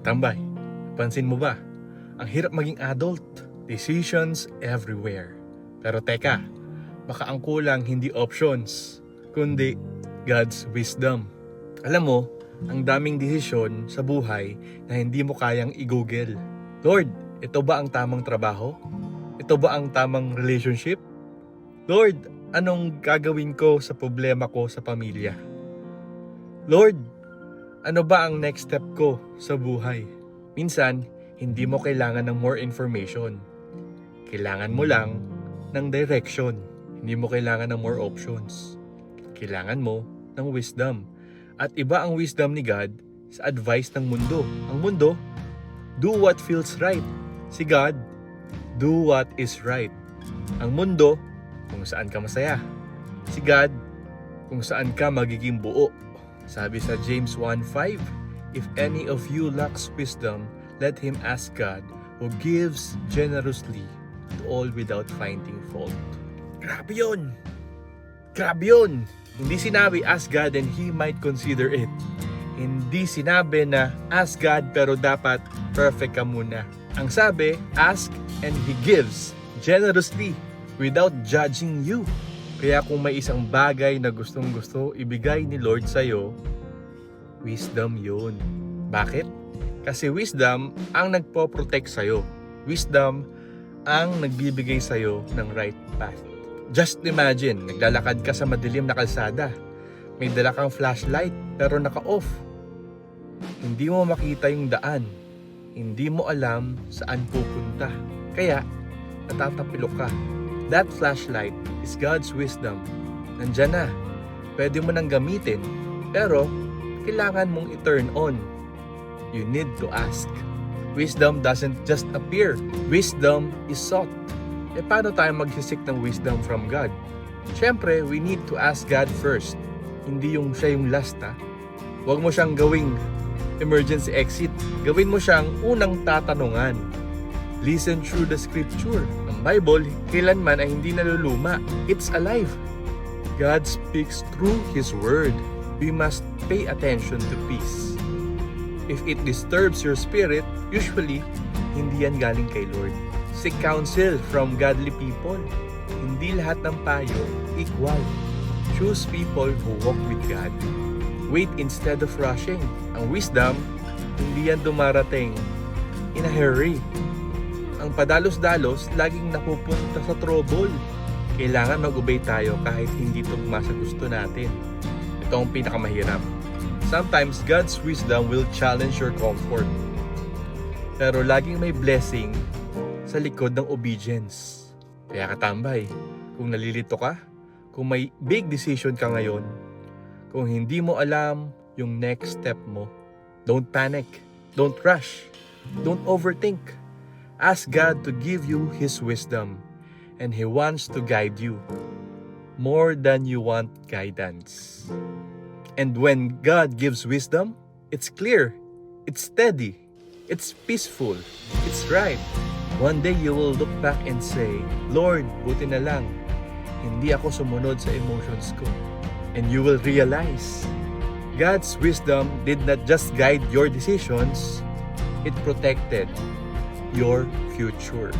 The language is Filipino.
Tambay, pansin mo ba? Ang hirap maging adult. Decisions everywhere. Pero teka, baka ang kulang hindi options, kundi God's wisdom. Alam mo, ang daming desisyon sa buhay na hindi mo kayang i-google. Lord, ito ba ang tamang trabaho? Ito ba ang tamang relationship? Lord, anong gagawin ko sa problema ko sa pamilya? Lord, ano ba ang next step ko sa buhay? Minsan, hindi mo kailangan ng more information. Kailangan mo lang ng direction. Hindi mo kailangan ng more options. Kailangan mo ng wisdom. At iba ang wisdom ni God sa advice ng mundo. Ang mundo, do what feels right. Si God, do what is right. Ang mundo, kung saan ka masaya. Si God, kung saan ka magiging buo. Sabi sa James 1:5, if any of you lacks wisdom, let him ask God, who gives generously to all without finding fault. Grabe yun! Grabe yun! Hindi sinabi, ask God and He might consider it. Hindi sinabi na, ask God pero dapat perfect ka muna. Ang sabi, ask and He gives generously without judging you. Kaya kung may isang bagay na gustong-gusto ibigay ni Lord sa'yo, wisdom yun. Bakit? Kasi wisdom ang nagpo-protect sa'yo. Wisdom ang nagbibigay sa'yo ng right path. Just imagine, naglalakad ka sa madilim na kalsada. May dala kang flashlight pero naka-off. Hindi mo makita yung daan. Hindi mo alam saan pupunta. Kaya, natatapilok ka. That flashlight is God's wisdom. Nandyan na. Pwede mo nang gamitin. Pero, kailangan mong i-turn on. You need to ask. Wisdom doesn't just appear. Wisdom is sought. Paano tayo magsisik ng wisdom from God? Siyempre, we need to ask God first. Hindi yung siya yung last ha. Huwag mo siyang gawing emergency exit. Gawin mo siyang unang tatanungan. Listen through the scripture. Ang Bible, kailanman ay hindi naluluma. It's alive. God speaks through His word. We must pay attention to peace. If it disturbs your spirit, usually, hindi yan galing kay Lord. Seek counsel from godly people. Hindi lahat ng payo equal. Choose people who walk with God. Wait instead of rushing. Ang wisdom, hindi yan dumarating in a hurry. Ang padalos-dalos, laging napupunta sa trouble. Kailangan mag-obey tayo kahit hindi tugma sa gusto natin. Ito ang pinakamahirap. Sometimes, God's wisdom will challenge your comfort. Pero laging may blessing sa likod ng obedience. Kaya katambay, kung nalilito ka, kung may big decision ka ngayon, kung hindi mo alam yung next step mo, don't panic, don't rush, don't overthink. Ask God to give you His wisdom, and He wants to guide you more than you want guidance. And when God gives wisdom, it's clear, it's steady, it's peaceful, it's right. One day you will look back and say, Lord, buti na lang, hindi ako sumunod sa emotions ko. And you will realize, God's wisdom did not just guide your decisions, it protected your future.